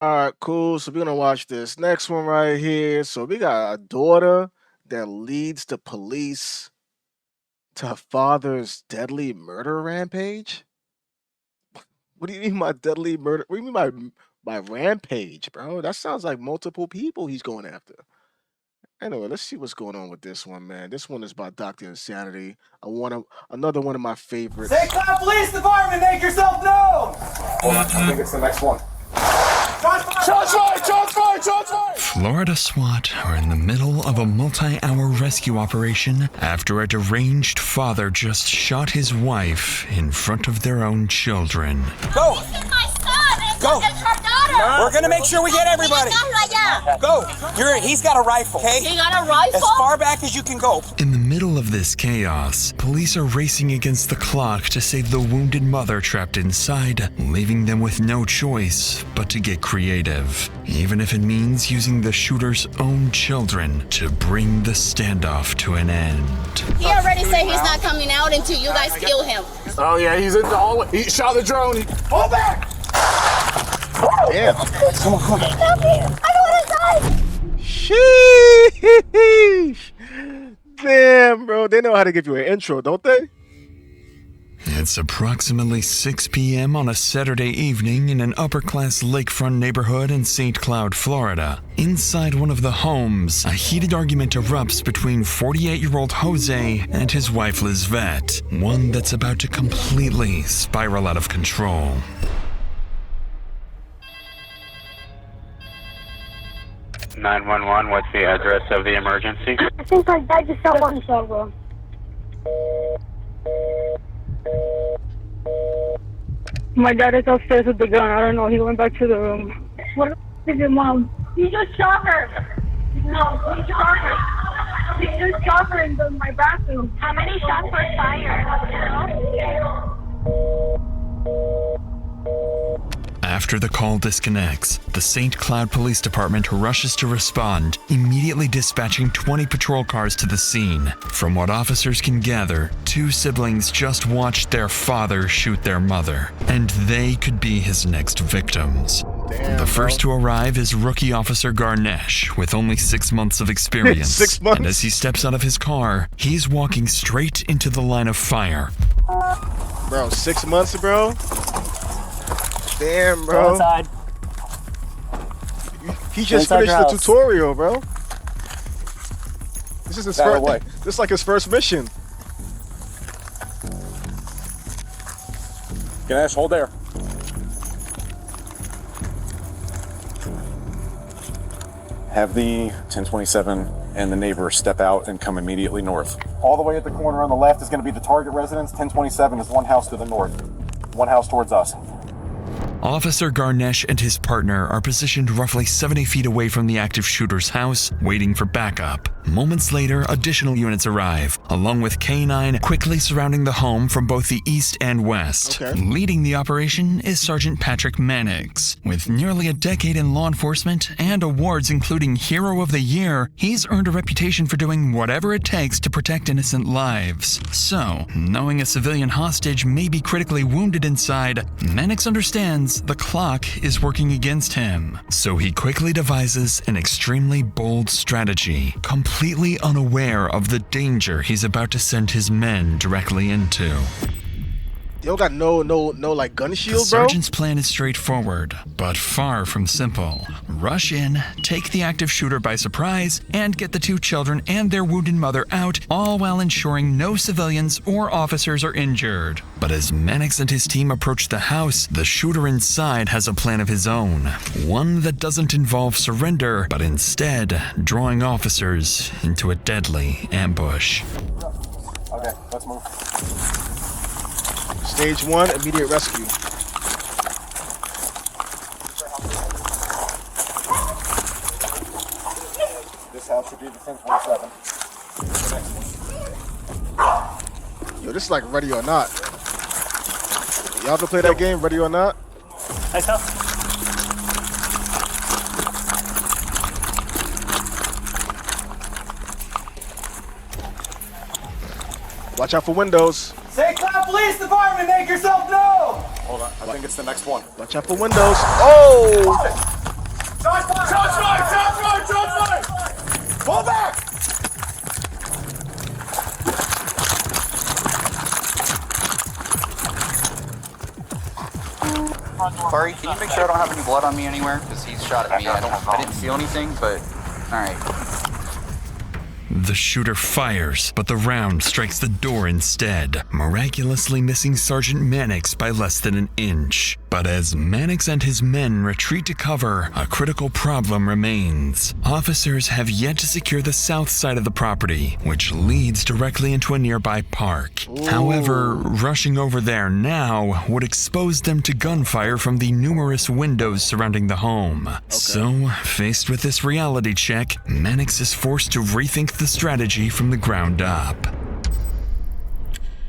All right, cool. So we're gonna watch this next one right here. So we got a daughter that leads the police to her father's deadly murder rampage. What do you mean by deadly murder? What do you mean by rampage, bro? That sounds like multiple people he's going after. Anyway, let's see what's going on with this one, man. This one is by Dr. Insanity. Another one of my favorites. St. Cloud Police Department, make yourself known! Hold on, I think it's the next one. Shots fired! Shots fired! Shots fired! Florida SWAT are in the middle of a multi-hour rescue operation after a deranged father just shot his wife in front of their own children. Go! My son! Go! It's her daughter! We're gonna make sure we get everybody! Go! He's got a rifle, okay? He got a rifle? As far back as you can go. In the middle of this chaos, police are racing against the clock to save the wounded mother trapped inside, leaving them with no choice but to get creative, even if it means using the shooter's own children to bring the standoff to an end. He already said he's not coming out until you guys kill him. Oh yeah, he's in the hallway. He shot the drone. Hold back! Damn. Come on, come on. Help me! I don't want to die! Sheesh. Damn, bro. They know how to give you an intro, don't they? It's approximately 6 p.m. on a Saturday evening in an upper-class lakefront neighborhood in St. Cloud, Florida. Inside one of the homes, a heated argument erupts between 48-year-old Jose and his wife Lizvette, one that's about to completely spiral out of control. (911) What's the address of the emergency? I think my dad just shot one shot, bro. My dad is upstairs with the gun. I don't know. He went back to the room. What is your mom? He just shot her. No, he shot her. He just shot her in my bathroom. How many shots were fired? After the call disconnects, the St. Cloud Police Department rushes to respond, immediately dispatching 20 patrol cars to the scene. From what officers can gather, two siblings just watched their father shoot their mother, and they could be his next victims. Damn, the first to arrive is rookie officer Garnesh, with only 6 months of experience. 6 months? And as he steps out of his car, he's walking straight into the line of fire. Bro, 6 months, bro? Damn, Go bro. inside. He just Inside finished your the house. tutorial, bro. This is his That first. way. This is like his first mission. Ganesh, hold there. Have the 1027 and the neighbor step out and come immediately north. All the way at the corner on the left is going to be the target residence. 1027 is one house to the north. One house towards us. Officer Garnesh and his partner are positioned roughly 70 feet away from the active shooter's house, waiting for backup. Moments later, additional units arrive, along with K-9 quickly surrounding the home from both the east and west. Okay. Leading the operation is Sergeant Patrick Mannix. With nearly a decade in law enforcement and awards including Hero of the Year, he's earned a reputation for doing whatever it takes to protect innocent lives. So, knowing a civilian hostage may be critically wounded inside, Mannix understands the clock is working against him. So he quickly devises an extremely bold strategy, completely unaware of the danger he's about to send his men directly into. They don't got no like gun The shield, bro. sergeant's plan is straightforward, but far from simple. Rush in, take the active shooter by surprise, and get the two children and their wounded mother out, all while ensuring no civilians or officers are injured. But as Mannix and his team approach the house, the shooter inside has a plan of his own. One that doesn't involve surrender, but instead drawing officers into a deadly ambush. Okay, let's move. Stage 1, immediate rescue. This house should be the 1027. Yo, this is like Ready or Not. Y'all ever play that game, Ready or Not? Nice house. Watch out for windows. St. Cloud Police Department, make yourself known! Hold on, I think it's the next one. Watch out for windows. Oh! Shots fired! Shots fired! Shots fired! Pull back! Corey, can you make sure I don't have any blood on me anywhere? Because he's shot at me. I didn't feel anything, but all right. The shooter fires, but the round strikes the door instead, miraculously missing Sergeant Mannix by less than an inch. But as Mannix and his men retreat to cover, a critical problem remains. Officers have yet to secure the south side of the property, which leads directly into a nearby park. Ooh. However, rushing over there now would expose them to gunfire from the numerous windows surrounding the home. Okay. So, faced with this reality check, Mannix is forced to rethink the strategy from the ground up.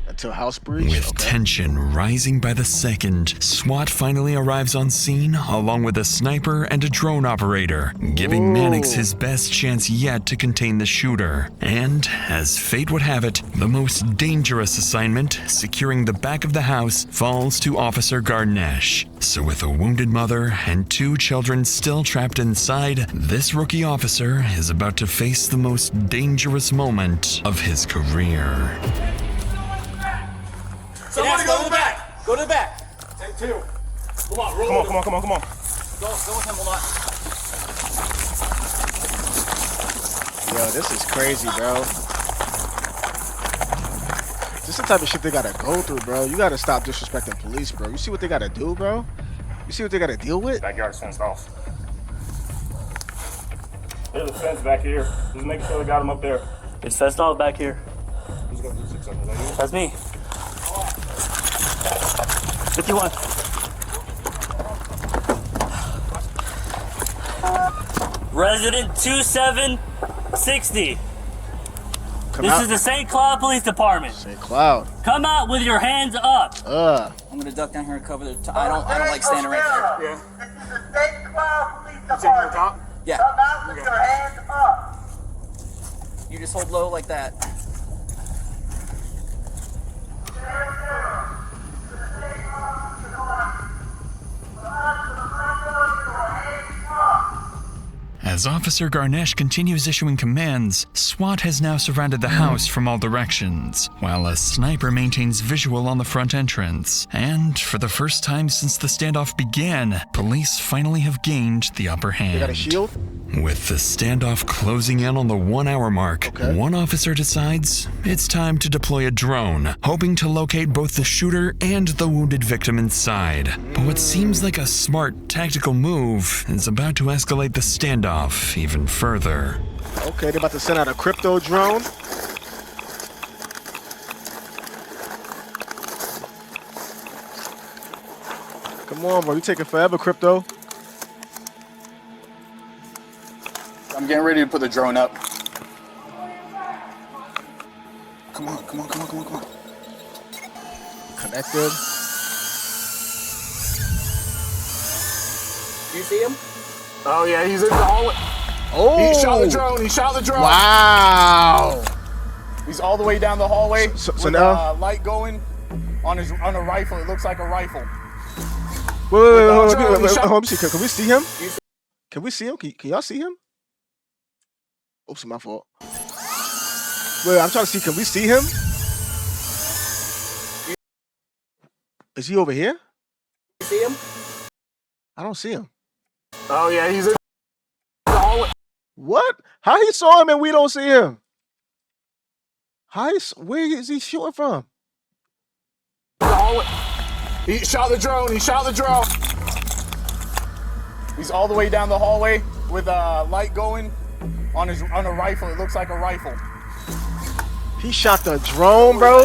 Until house breach? With tension rising by the second, SWAT finally arrives on scene along with a sniper and a drone operator, giving Mannix his best chance yet to contain the shooter. And, as fate would have it, the most dangerous assignment, securing the back of the house, falls to Officer Garnesh. So with a wounded mother and 2 children still trapped inside, this rookie officer is about to face the most dangerous moment of his career. Somebody go to the back! Go to the back! Take 2. Come on, roll. Come on. Go with him, hold on. Yo, this is crazy, bro. This is the type of shit they gotta go through, bro. You gotta stop disrespecting police, bro. You see what they gotta do, bro? You see what they gotta deal with? Backyard's fenced off. There's a fence back here. Just making sure they got him up there. It's fenced off back here. Who's gonna do 600? Is that you? That's me. 51. Resident 2760. This is the St. Cloud Police Department. St. Cloud. Come out with your hands up. I'm gonna duck down here and cover the. I don't like standing right there. Yeah. This is the St. Cloud Police You taking your Department. top? Yeah. Come out with your hands up. You just hold low like that. As Officer Garnesh continues issuing commands, SWAT has now surrounded the house from all directions, while a sniper maintains visual on the front entrance. And for the first time since the standoff began, police finally have gained the upper hand. They got a shield? With the standoff closing in on the 1-hour mark, one officer decides it's time to deploy a drone, hoping to locate both the shooter and the wounded victim inside. But what seems like a smart tactical move is about to escalate the standoff even further. Okay, they're about to send out a crypto drone. Come on, bro. You taking forever, crypto. I'm getting ready to put the drone up. Come on. Connected. You see him? Oh, yeah, he's in the hallway. Oh! He shot the drone. Wow! He's all the way down the hallway. So with now? Light going on a rifle. It looks like a rifle. Wait. Let me see. Can we see him? Can we see him? Can y'all see him? Oops, my fault. Wait, I'm trying to see. Can we see him? Is he over here? You see him? I don't see him. Oh, yeah, he's in the hallway. What? How he saw him and we don't see him? Where is he shooting from? The hallway. He shot the drone. He's all the way down the hallway with light going on a rifle. It looks like a rifle. He shot the drone, bro.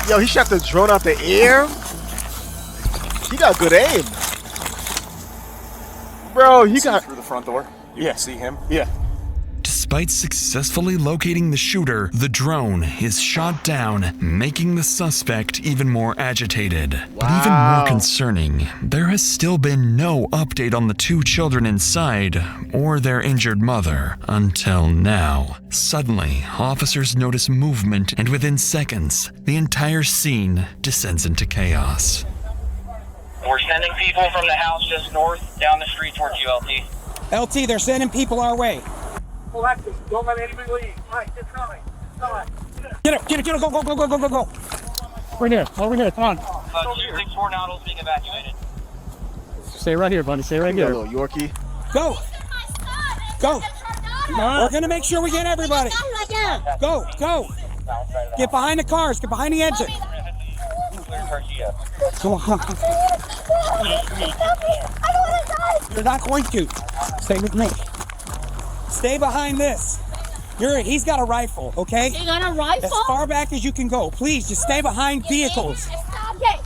Yo, he shot the drone out the air. He got good aim. Bro, he got through the front door. You can see him. Yeah. Despite successfully locating the shooter, the drone is shot down, making the suspect even more agitated. But even more concerning, there has still been no update on the 2 children inside or their injured mother until now. Suddenly, officers notice movement, and within seconds, the entire scene descends into chaos. We're sending people from the house just north down the street towards ULT. LT, they're sending people our way. Don't let anybody leave. All right, get coming. Get up, go. Right here, over here, come on. 264 Nautilus being evacuated. Stay right here, buddy, stay right You here. little Yorkie. Go. We're gonna make sure we get everybody. Go. Get behind the cars, get behind the engine. Go on. You're not going to. Stay with me. Stay behind this. He's got a rifle, okay? You got a rifle? As far back as you can go. Please, just stay behind vehicles. Okay.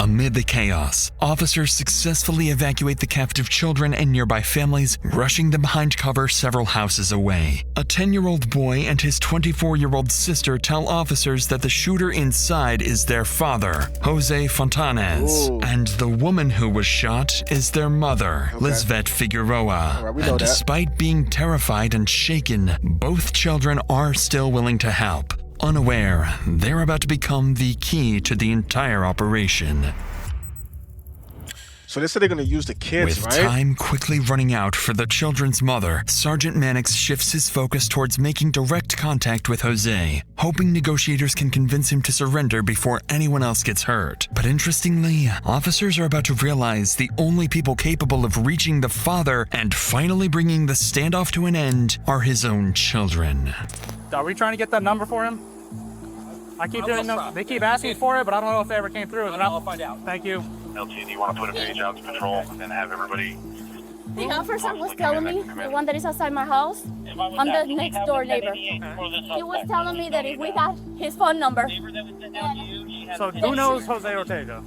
Amid the chaos, officers successfully evacuate the captive children and nearby families, rushing them behind cover several houses away. A 10-year-old boy and his 24-year-old sister tell officers that the shooter inside is their father, Jose Fontanez, Ooh. and the woman who was shot is their mother, Lisbeth Figueroa. All right, we know And that. despite being terrified and shaken, both children are still willing to help. Unaware, they're about to become the key to the entire operation. So they said they're gonna use the kids, With right? time quickly running out for the children's mother, Sergeant Mannix shifts his focus towards making direct contact with Jose, hoping negotiators can convince him to surrender before anyone else gets hurt. But interestingly, officers are about to realize the only people capable of reaching the father and finally bringing the standoff to an end are his own children. Are we trying to get that number for him? I keep doing them. They keep asking for it, but I don't know if they ever came through. I'll find out. Thank you. LT, do you want to put a page out to patrol and have everybody? The officer was telling me, the one that is outside my house, I'm the next door neighbor. He was telling me that if we got his phone number, So who knows Jose Ortega?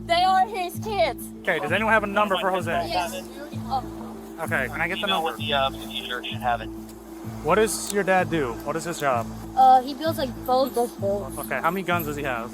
they are his kids. Okay, does anyone have a number for Jose? Yes. Oh, Okay, can I get the number? T-shirt should have it. What does your dad do? What is his job? he builds like boats. Okay, how many guns does he have?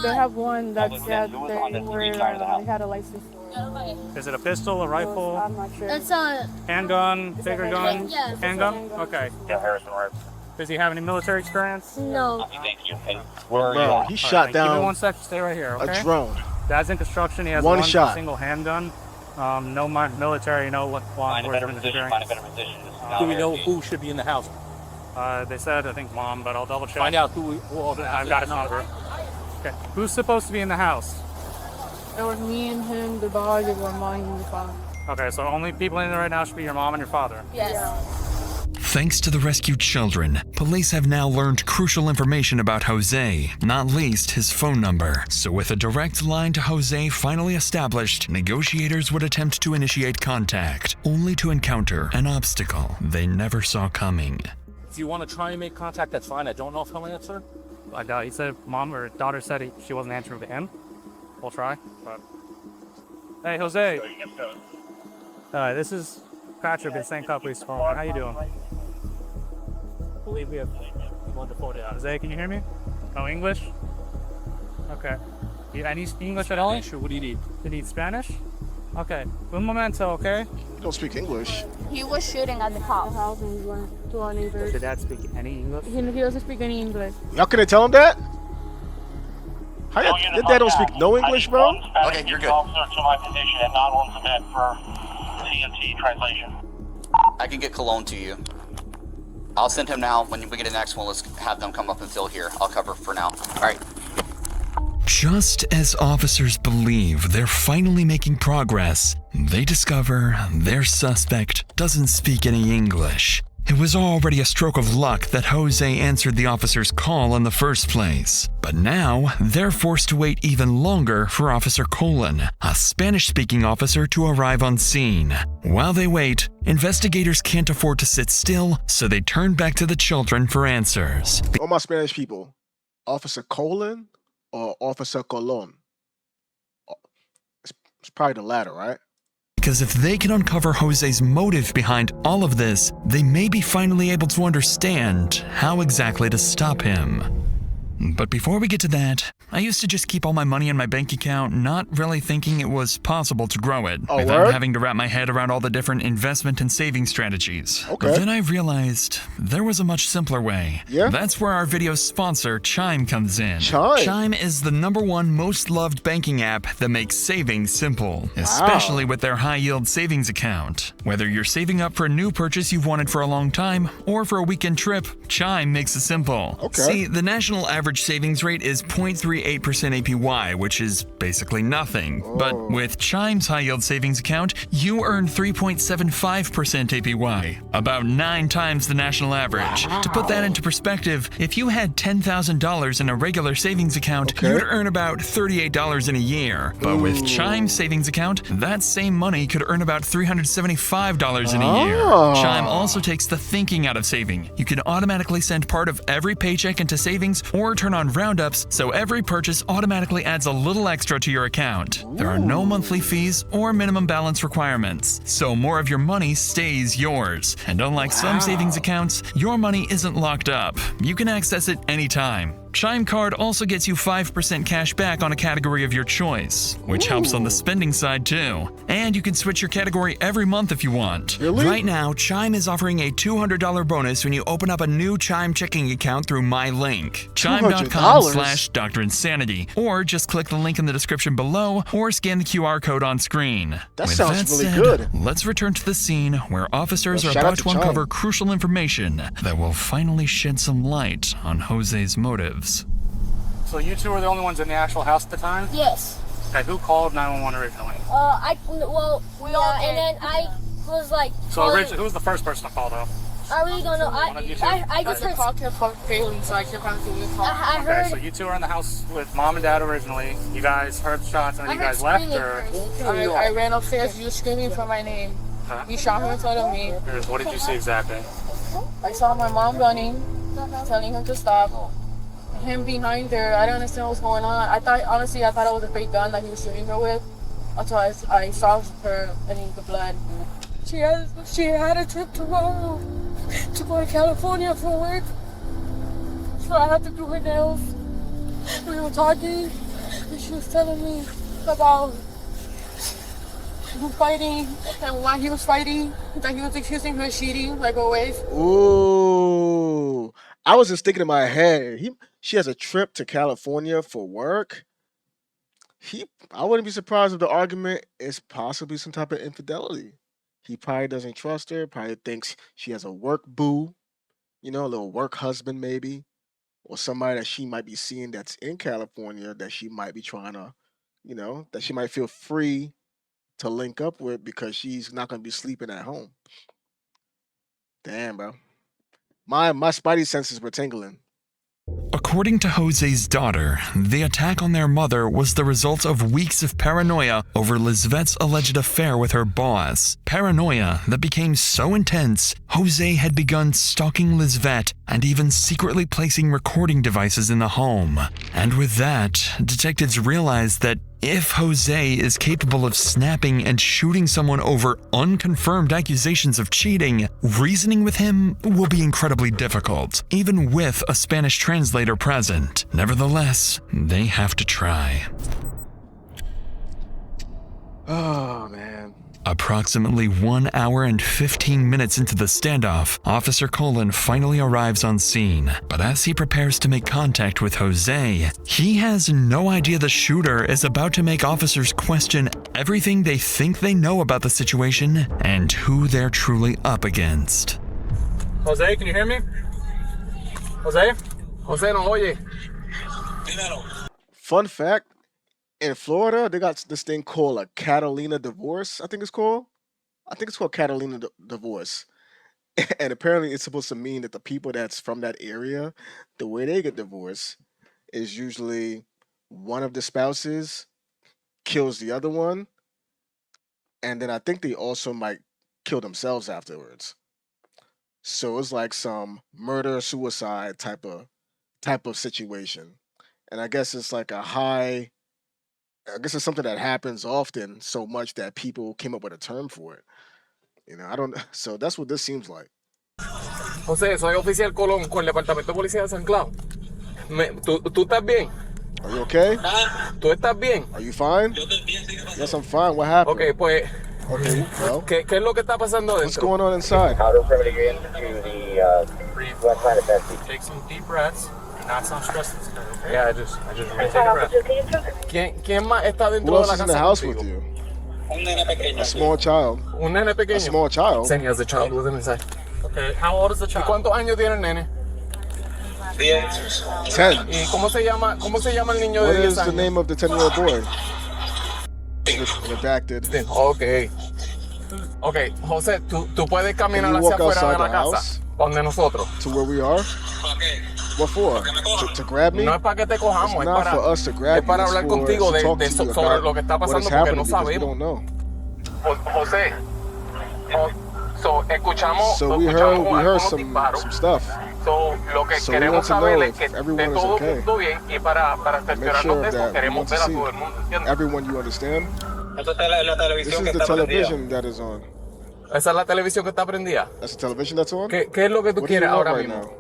They have one that's at where they had a license for. Is it a pistol, a rifle, I'm not sure. It's a handgun, bigger gun? Yes. Handgun? Okay. Yeah, Harrison, right. Does he have any military experience? no. Thank you. Hey, where are you Bro, at? he All shot right, give me down 1 sec, stay right here, okay? a drone. Dad's in construction, he has One one shot. single handgun. No military, no law enforcement experience. Do we know who should be in the house? They said, I think mom, but I'll double check. Find out who I've got his number. Okay, who's supposed to be in the house? It was me and him, the dog, and my mom and the father. Okay, so only people in there right now should be your mom and your father. Yes. Thanks to the rescued children, police have now learned crucial information about Jose, not least his phone number. So with a direct line to Jose finally established, negotiators would attempt to initiate contact, only to encounter an obstacle they never saw coming. If you want to try and make contact, that's fine. I don't know if he'll answer. I doubt. He said mom or daughter said she wasn't answering to him. We'll try, but... Hey, Jose. This is Patrick at St. Cloud Police Department. How you doing? I believe we have one to photo out. Jose, can you hear me? No English? Okay. Any English at all? Sure, what do you need? You need Spanish? Okay. Un momento, okay? You don't speak English. He was shooting at the cops. House and we went to our Does neighbors. your dad speak any English? He doesn't speak any English. Y'all couldn't tell him that? How your dad don't speak no English, bro? Okay, you're good. Officer to my position at 911 Med for CMT translation. I can get Cologne to you. I'll send him now. When we get the next one, let's have them come up and fill here. I'll cover for now. All right. Just as officers believe they're finally making progress, they discover their suspect doesn't speak any English. It was already a stroke of luck that Jose answered the officer's call in the first place. But now, they're forced to wait even longer for Officer Colon, a Spanish-speaking officer, to arrive on scene. While they wait, investigators can't afford to sit still, so they turn back to the children for answers. All my Spanish people, Officer Colon or Officer Colon? It's probably the latter, right? Because if they can uncover Jose's motive behind all of this, they may be finally able to understand how exactly to stop him. But before we get to that, I used to just keep all my money in my bank account, not really thinking it was possible to grow it, Oh, without word? having to wrap my head around all the different investment and saving strategies. Okay. But then I realized there was a much simpler way. Yeah? That's where our video sponsor, Chime, comes in. Chime? Chime is the #1 most loved banking app that makes saving simple, especially with their high-yield savings account. Whether you're saving up for a new purchase you've wanted for a long time, or for a weekend trip, Chime makes it simple. Okay. See, the national average savings rate is 0.38% APY, which is basically nothing. But with Chime's high-yield savings account, you earn 3.75% APY, about 9 times the national average. To put that into perspective, if you had $10,000 in a regular savings account, you'd earn about $38 in a year. But with Chime's savings account, that same money could earn about $375 in a year. Chime also takes the thinking out of saving. You can automatically send part of every paycheck into savings or turn on roundups, so every purchase automatically adds a little extra to your account. There are no monthly fees or minimum balance requirements, so more of your money stays yours. And unlike some savings accounts, your money isn't locked up. You can access it anytime. Chime Card also gets you 5% cash back on a category of your choice, which helps on the spending side too. And you can switch your category every month if you want. Really? Right now, Chime is offering a $200 bonus when you open up a new Chime checking account through my link, chime.com/Dr. Insanity, or just click the link in the description below or scan the QR code on screen. That With sounds that really said, good. let's return to the scene where officers Well, are shout out about to to Chime. uncover crucial information that will finally shed some light on Jose's motives. So you two were the only ones in the actual house at the time? Yes. Okay, who called 911 originally? And then I was like, So originally, who was the first person to call though? I really don't know. One of you two? I just heard. I Okay, heard. so you two were in the house with mom and dad originally. You guys heard the shots and then you guys left, or I ran upstairs. You were screaming for my name. He shot her in front of me. what did you see exactly? I saw my mom running, telling her to stop. Him behind her. I don't understand what's going on. I thought it was a fake gun that he was shooting her with. Until I saw her and the blood. She had a trip tomorrow to go to California for work. So I had to do her nails. We were talking and she was telling me about fighting, and while he was fighting, that he was accusing her of cheating, like always. Ooh. I was just thinking in my head, she has a trip to California for work. I wouldn't be surprised if the argument is possibly some type of infidelity. He probably doesn't trust her, probably thinks she has a work boo, a little work husband maybe, or somebody that she might be seeing that's in California that she might be trying to, that she might feel free to link up with because she's not going to be sleeping at home. Damn, bro. My spidey senses were tingling. According to Jose's daughter, the attack on their mother was the result of weeks of paranoia over Lizvette's alleged affair with her boss. Paranoia that became so intense, Jose had begun stalking Lizvette and even secretly placing recording devices in the home. And with that, detectives realized that if Jose is capable of snapping and shooting someone over unconfirmed accusations of cheating, reasoning with him will be incredibly difficult, even with a Spanish translator present. Nevertheless, they have to try. Oh, man. Approximately 1 hour and 15 minutes into the standoff, Officer Colin finally arrives on scene. But as he prepares to make contact with Jose, he has no idea the shooter is about to make officers question everything they think they know about the situation and who they're truly up against. Jose, can you hear me? Jose? Jose, no oye. Fun fact, in Florida, they got this thing called a Catalina divorce, I think it's called. Catalina divorce. And apparently it's supposed to mean that the people that's from that area, the way they get divorced is usually one of the spouses kills the other one. And then I think they also might kill themselves afterwards. So it's like some murder-suicide type of situation. And I guess it's like it's something that happens often so much that people came up with a term for it. So that's what this seems like. José, soy oficial Colón con el Departamento de Policía de San Cloud. ¿Tú estás bien? Are you okay? ¿Tú estás bien? Are you fine? Yes, I'm fine. What happened? Okay, pues, Okay, well, ¿qué es lo que está pasando what's dentro? going on inside? Take some deep breaths. Not some stress. Okay? Yeah, I just take a breath. ¿Quién más está Who dentro de else la is in the casa house contigo? with you? A small child. Un nene A pequeño. small child? Send as a child with him inside. Okay, how old is the ¿Y child? cuántos años tiene el nene? 10. ¿Y cómo se llama el niño What de 10 is the años? name of the 10-year-old boy? Redacted. Okay. Okay, José, tú puedes caminar Can you hacia walk afuera de outside la the casa, house? donde nosotros. To where we are? What for? To grab me? No es para que te cojamos, It's es not para, for us to grab es para you. hablar It's for contigo to talk de to you sobre about lo que está what is pasando porque happening no because we sabemos. don't know. José, escuchamos, So we escuchamos heard algunos some disparos. stuff. So, lo que So we queremos want to know saber es if que de everyone is todo okay. mundo bien y para Make cerciorarnos sure de eso that we queremos want to ver a see todo el mundo, ¿entiendes? everyone, you understand? Esta es la This televisión is que the está prendida. television that is on. Esa es la televisión que está prendida. That's the television that's on? ¿Qué es lo que tú What do you quieres want ahora right mismo? now?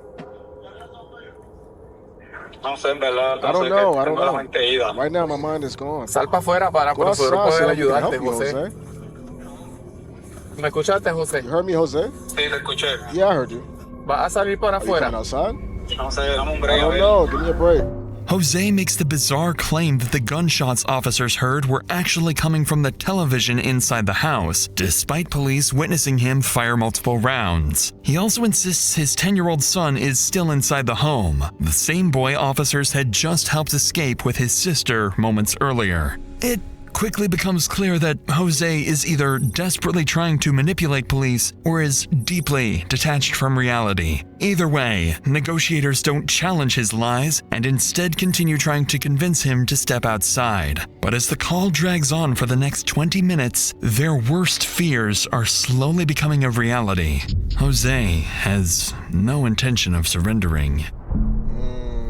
No sé, en verdad. I don't know. I don't Tengo la mente ida. know. Right now, my mind is gone. Sal para afuera para Go nosotros outside so poder that we can ayudarte, help you, José. Jose. ¿Me escuchaste, José? You heard me, Jose? Sí, lo escuché. Yeah, I heard you. ¿Vas a salir para Are you coming afuera? outside? No sé, dame un I break. a don't ver. know. Give me a break. Jose makes the bizarre claim that the gunshots officers heard were actually coming from the television inside the house, despite police witnessing him fire multiple rounds. He also insists his 10-year-old son is still inside the home, the same boy officers had just helped escape with his sister moments earlier. It quickly becomes clear that Jose is either desperately trying to manipulate police or is deeply detached from reality. Either way, negotiators don't challenge his lies and instead continue trying to convince him to step outside. But as the call drags on for the next 20 minutes, their worst fears are slowly becoming a reality. Jose has no intention of surrendering.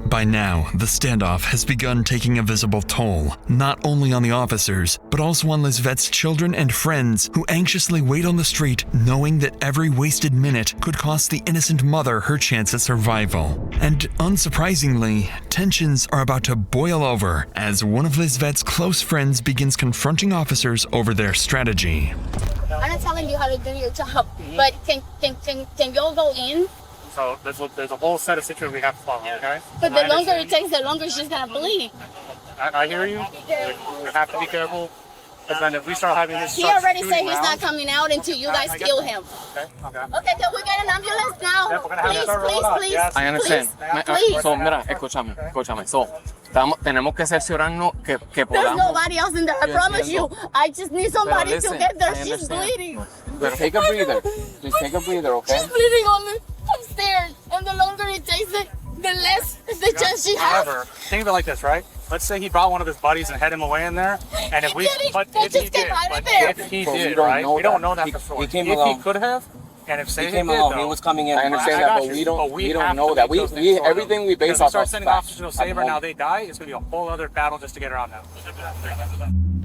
By now, the standoff has begun taking a visible toll, not only on the officers, but also on Lisvette's children and friends who anxiously wait on the street, knowing that every wasted minute could cost the innocent mother her chance at survival. And unsurprisingly, tensions are about to boil over as one of Lisvette's close friends begins confronting officers over their strategy. I'm not telling you how to do your job, but can y'all go in? So there's a whole set of situations we have to follow, okay? But the longer it takes, the longer it's just gonna bleed. I hear you. We have to be careful. Because then if we start having this He already said he's not coming out until you guys kill him. Okay. Okay, can we get an ambulance now? Yeah, we're gonna have Please, to start rolling up. please, Yes. I understand. Please. So, mira, escúchame. So, tenemos que cerciorarnos que There's podamos. nobody else in there, I Yo promise you. entiendo. I just need somebody Pero listen, to get there. I She's understand. bleeding. But take a breather. Just take a breather, okay? She's bleeding on the upstairs. And the longer it takes it, the less the chance she has. However, think of it like this, right? Let's say he brought one of his buddies and head him away in there, and if we, but They if he just came did, out of but there. if he But we did, don't right? know We don't that. know that He- for sure. he came If along. he could have, and if say He came did, along. though, He was coming in. I understand I that, got but you, we don't. but We have don't to know that. make those things sorted. Everything we base Because we off start of sending facts officers to at the save her, now moment. they die. It's gonna be a whole other battle just to get her out now.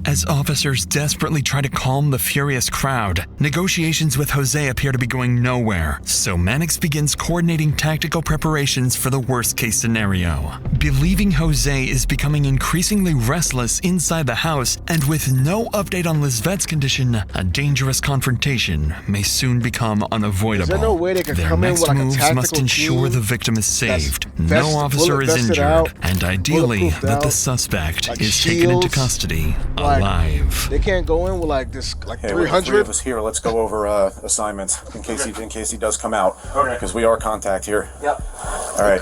As officers desperately try to calm the furious crowd, negotiations with Jose appear to be going nowhere, so Mannix begins coordinating tactical preparations for the worst-case scenario. Believing Jose is becoming increasingly restless inside the house, and with no update on Lisvette's condition, a dangerous confrontation may soon become unavoidable. Is there no way they can Their come in next with like a moves tactical must ensure team the victim is saved, that's no officer bullet is vested injured, out, and ideally bulletproofed that the out, suspect like is taken into shields, custody like, alive. They can't go in with like this, like Hey, with the 300. three of us here, let's go over assignments in case he does come out. Okay. Because we are contact here. Yep. All right.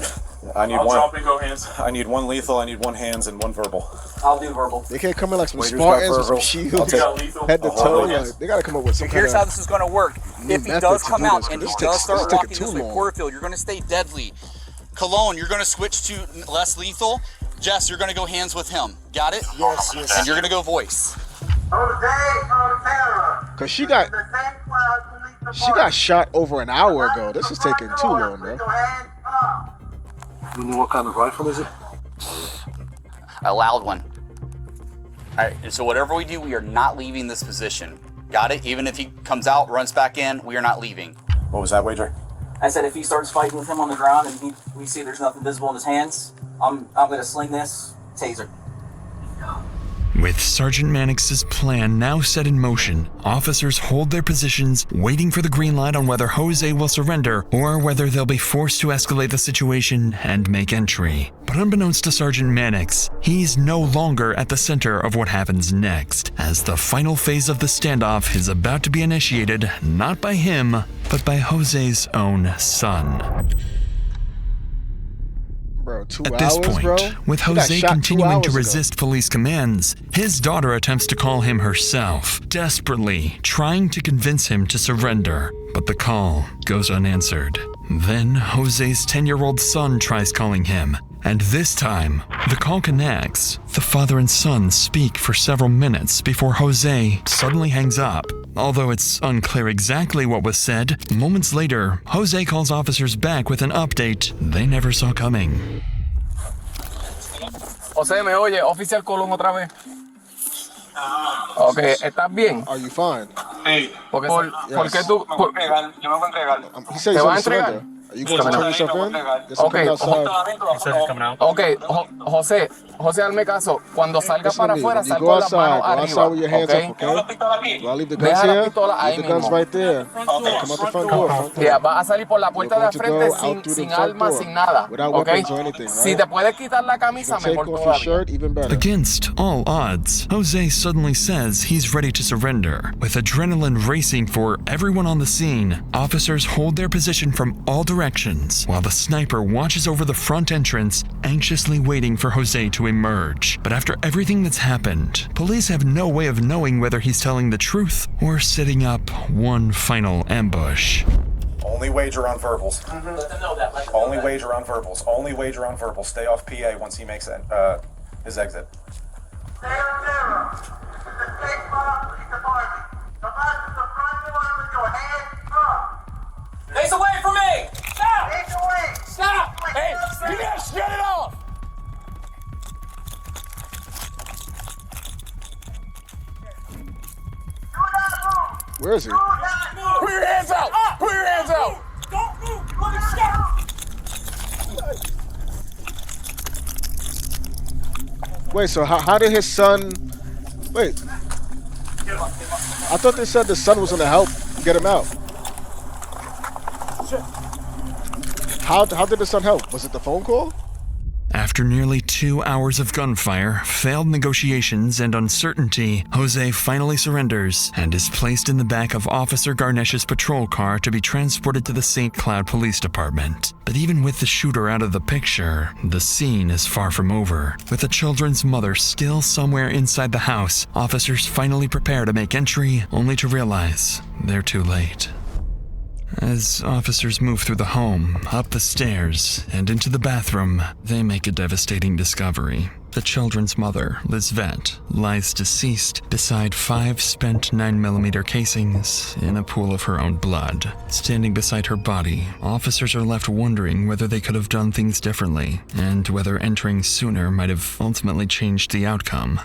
I need I'll one. drop and go hands. I need one lethal. I need one hands and one verbal. I'll do verbal. They can't come in like some Waiter's got Spartans with some verbal. shields, I'll take- head to I'll toe. hold it. Like, they gotta come up with some kind Here's how of. this is going to work. If he method does to come do out this, and 'cause he this does takes start too walking this way, long. Porterfield, you're going to stay deadly. Cologne, you're going to switch to less lethal. Jess, you're going to go hands with him. Got it? Yes, yes. And you're going to go voice. Cause she got shot over an hour ago. This is taking too long, bro. You know what kind of rifle is it? A loud one. All right, and so whatever we do, we are not leaving this position. Got it? Even if he comes out, runs back in, we are not leaving. What was that, Wager? I said if he starts fighting with him on the ground and we see there's nothing visible in his hands, I'm gonna sling this Taser. With Sergeant Mannix's plan now set in motion, officers hold their positions, waiting for the green light on whether Jose will surrender or whether they'll be forced to escalate the situation and make entry. But unbeknownst to Sergeant Mannix, he's no longer at the center of what happens next, as the final phase of the standoff is about to be initiated not by him, but by Jose's own son. Bro, 2 At this hours, point, bro? with He got Jose shot 2 continuing to hours ago. resist police commands, his daughter attempts to call him herself, desperately trying to convince him to surrender. But the call goes unanswered. Then Jose's 10-year-old son tries calling him, and this time, the call connects. The father and son speak for several minutes before Jose suddenly hangs up. Although it's unclear exactly what was said, moments later, Jose calls officers back with an update they never saw coming. José, ¿me oye? Oficial Colón otra vez. Ok, ¿estás bien? Are you fine? Sí. ¿Por qué tú...? Yo me voy a entregar. He said ¿Te he's vas a going to entregar? surrender. Are you going to turn yourself in? Yes, Okay. come outside. Ok, José, hazme caso. Cuando salgas Listen para to me. afuera, When you sal go con las outside, manos go outside arriba. with your hands Okay? up, okay? Do I leave the guns Deja la here? pistola ahí Leave the guns mismo. right there. Come out the front door. Front door. Ya, vas a salir por la puerta de You're going to frente go out through sin the front armas, door, sin nada. without Ok? weapons or anything, Si right? te puedes quitar la You camisa, can take mejor off your todavía. shirt, even better. Against all odds, Jose suddenly says he's ready to surrender. With adrenaline racing for everyone on the scene, officers hold their position from all directions, while the sniper watches over the front entrance, anxiously waiting for Jose to emerge. But after everything that's happened, police have no way of knowing whether he's telling the truth or setting up one final ambush. Only wager on verbals. Only wager on verbals. Only wager on verbals. Stay off PA once he makes his exit. Face away from me! Stop! Stop! Hey, you gotta shut it off! Where is he? Put your hands out! Put your hands out! Don't move! You want to stop! Wait, so how did his son... Wait. I thought they said the son was going to help get him out. How did the son help? Was it the phone call? After nearly 2 hours of gunfire, failed negotiations, and uncertainty, Jose finally surrenders and is placed in the back of Officer Garnesh's patrol car to be transported to the St. Cloud Police Department. But even with the shooter out of the picture, the scene is far from over. With the children's mother still somewhere inside the house, officers finally prepare to make entry, only to realize they're too late. As officers move through the home, up the stairs, and into the bathroom, they make a devastating discovery. The children's mother, Lizvette, lies deceased beside 5 spent 9mm casings in a pool of her own blood. Standing beside her body, officers are left wondering whether they could have done things differently, and whether entering sooner might have ultimately changed the outcome.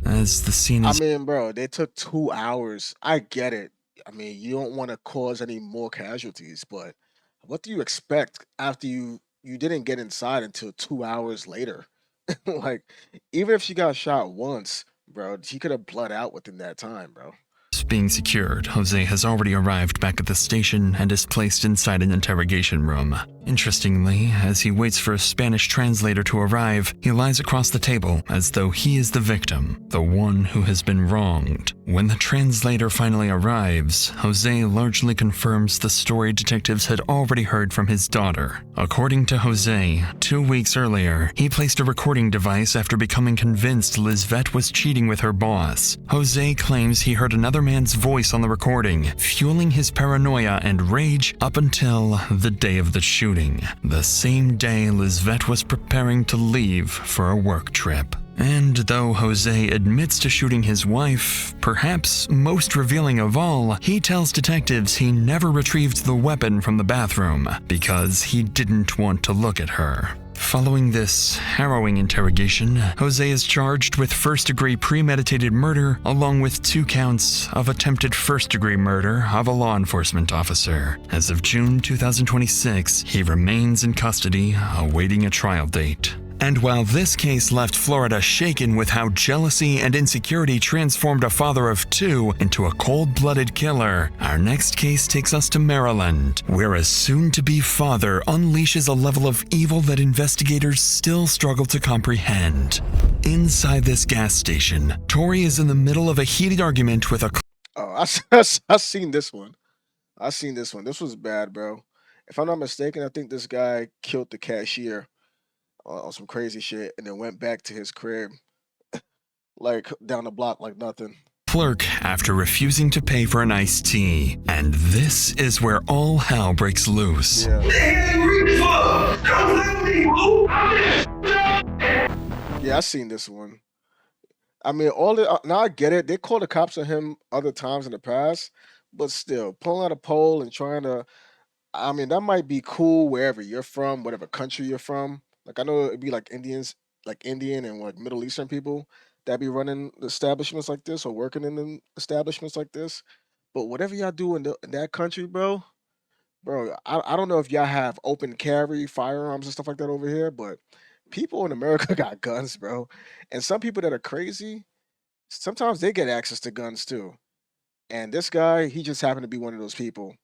As the scene is... I mean, bro, they took 2 hours. I get it. I mean, you don't want to cause any more casualties, but what do you expect after you didn't get inside until 2 hours later? Like, even if she got shot once, bro, she could have bled out within that time, bro. being secured, Jose has already arrived back at the station and is placed inside an interrogation room. Interestingly, as he waits for a Spanish translator to arrive, he lies across the table as though he is the victim, the one who has been wronged. When the translator finally arrives, Jose largely confirms the story detectives had already heard from his daughter. According to Jose, 2 weeks earlier, he placed a recording device after becoming convinced Lizvette was cheating with her boss. Jose claims he heard another man's voice on the recording, fueling his paranoia and rage up until the day of the shooting, the same day Lizvette was preparing to leave for a work trip. And though Jose admits to shooting his wife, perhaps most revealing of all, he tells detectives he never retrieved the weapon from the bathroom because he didn't want to look at her. Following this harrowing interrogation, Jose is charged with first-degree premeditated murder along with 2 counts of attempted first-degree murder of a law enforcement officer. As of June 2026, he remains in custody awaiting a trial date. And while this case left Florida shaken with how jealousy and insecurity transformed a father of two into a cold-blooded killer, our next case takes us to Maryland, where a soon-to-be father unleashes a level of evil that investigators still struggle to comprehend. Inside this gas station, Tori is in the middle of a heated argument with a... Oh, I seen this one. I seen this one. This was bad, bro. If I'm not mistaken, I think this guy killed the cashier on some crazy shit, and then went back to his crib, like down the block, like nothing. clerk after refusing to pay for an iced tea. And this is where all hell breaks loose. Yeah, I seen this one. I mean, now I get it. They called the cops on him other times in the past, but still, pulling out a pole and trying to. I mean, that might be cool wherever you're from, whatever country you're from. Like I know it'd be like Indians, like Indian and like Middle Eastern people that be running establishments like this or working in them establishments like this. But whatever y'all do in that country, bro, I don't know if y'all have open carry firearms and stuff like that over here, but people in America got guns, bro. And some people that are crazy, sometimes they get access to guns too. And this guy, he just happened to be one of those people.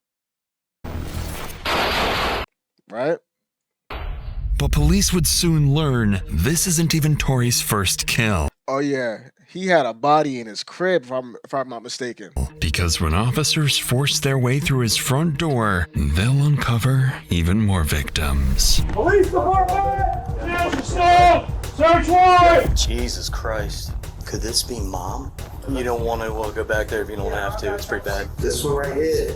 Right? But police would soon learn this isn't even Tori's first kill. Oh yeah, he had a body in his crib, if I'm not mistaken. Because when officers force their way through his front door, they'll uncover even more victims. Police department! Search warrant! Jesus Christ. Could this be Mom? You don't want to go back there if you don't have to. It's pretty bad. This one right here.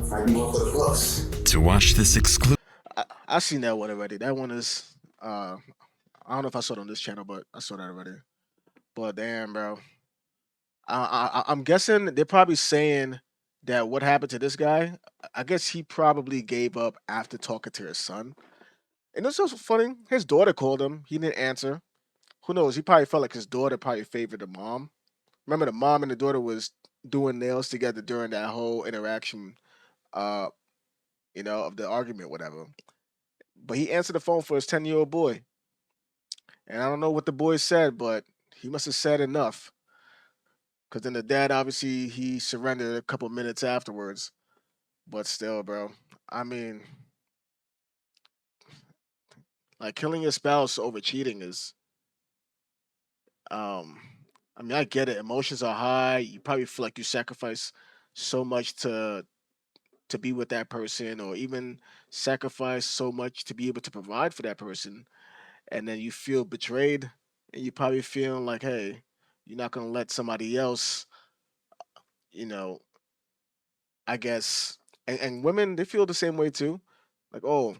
Find you one for the books. To watch this exclusive... I seen that one already. That one is, I don't know if I saw it on this channel, but I saw that already. But damn, bro. I'm guessing they're probably saying that what happened to this guy, I guess he probably gave up after talking to his son. And it's also funny, his daughter called him. He didn't answer. Who knows? He probably felt like his daughter probably favored the mom. Remember, the mom and the daughter was doing nails together during that whole interaction, of the argument, whatever. But he answered the phone for his 10-year-old boy. And I don't know what the boy said, but he must have said enough. Because then the dad, obviously, he surrendered a couple minutes afterwards. But still, bro. I mean, like, killing your spouse over cheating is... I mean, I get it. Emotions are high. You probably feel like you sacrifice so much to be with that person, or even sacrifice so much to be able to provide for that person, and then you feel betrayed, and you probably feel like, hey, you're not gonna let somebody else, you know, I guess, and women, they feel the same way too. Like, oh,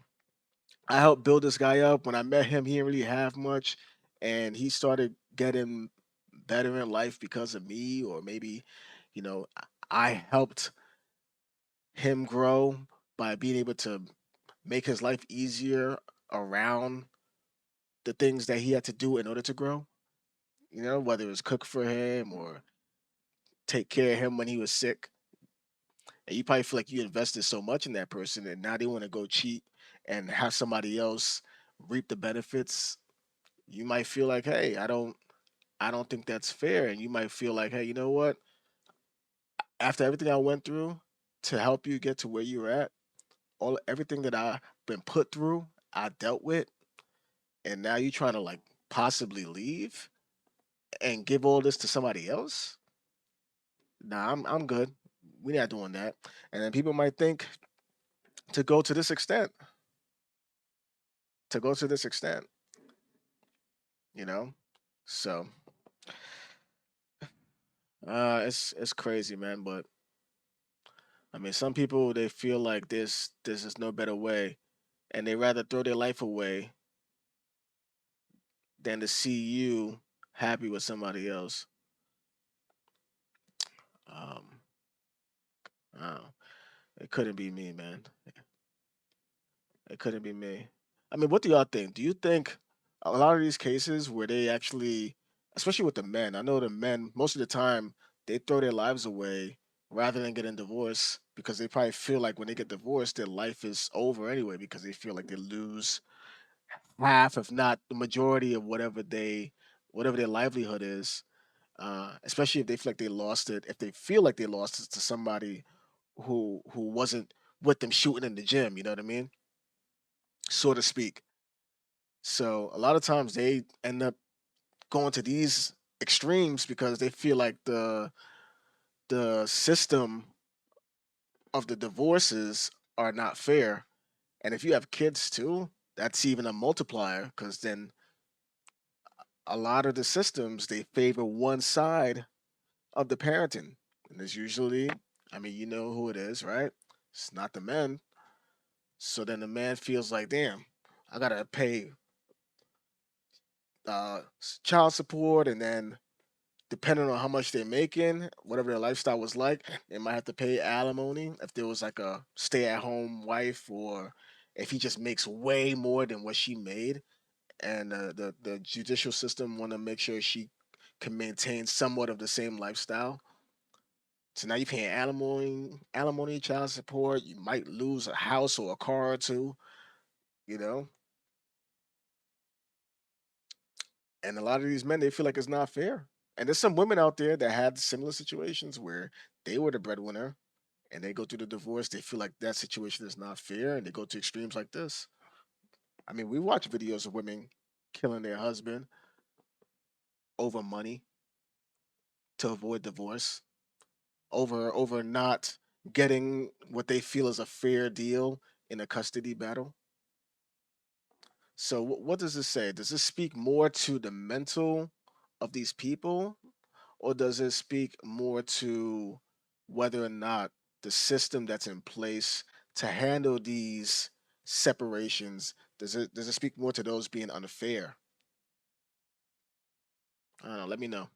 I helped build this guy up. When I met him, he didn't really have much, and he started getting better in life because of me, or maybe, I helped him grow by being able to make his life easier around the things that he had to do in order to grow. Whether it was cook for him or take care of him when he was sick. And you probably feel like you invested so much in that person, and now they want to go cheat and have somebody else reap the benefits. You might feel like, hey, I don't think that's fair. And you might feel like, hey, you know what? After everything I went through to help you get to where you're at, everything that I've been put through, I dealt with, and now you trying to like possibly leave and give all this to somebody else? Nah, I'm good. We're not doing that. And then people might think to go to this extent. To go to this extent. So it's crazy, man, but I mean, some people, they feel like this is no better way, and they rather throw their life away than to see you happy with somebody else. Oh, it couldn't be me, man. It couldn't be me. I mean, what do y'all think? Do you think a lot of these cases where they actually, especially with the men, I know the men, most of the time, they throw their lives away rather than getting divorced, because they probably feel like when they get divorced, their life is over anyway, because they feel like they lose half, if not the majority of whatever their livelihood is. Especially if they feel like they lost it, if they feel like they lost it to somebody who wasn't with them shooting in the gym, you know what I mean? So to speak. So a lot of times they end up going to these extremes because they feel like the system of the divorces are not fair. And if you have kids too, that's even a multiplier because then a lot of the systems they favor one side of the parenting. And it's usually, I mean, you know who it is, right? It's not the men. So then the man feels like, damn, I gotta pay child support, and then depending on how much they're making, whatever their lifestyle was like, they might have to pay alimony if there was like a stay-at-home wife, or if he just makes way more than what she made, and the judicial system want to make sure she can maintain somewhat of the same lifestyle. So now you're paying alimony, child support. You might lose a house or a car or two, you know. And a lot of these men, they feel like it's not fair. And there's some women out there that had similar situations where they were the breadwinner and they go through the divorce. They feel like that situation is not fair and they go to extremes like this. I mean, we watch videos of women killing their husband over money to avoid divorce, over not getting what they feel is a fair deal in a custody battle. So, what does this say? Does this speak more to the mental of these people, or does it speak more to whether or not the system that's in place to handle these separations does it speak more to those being unfair? I don't know. Let me know.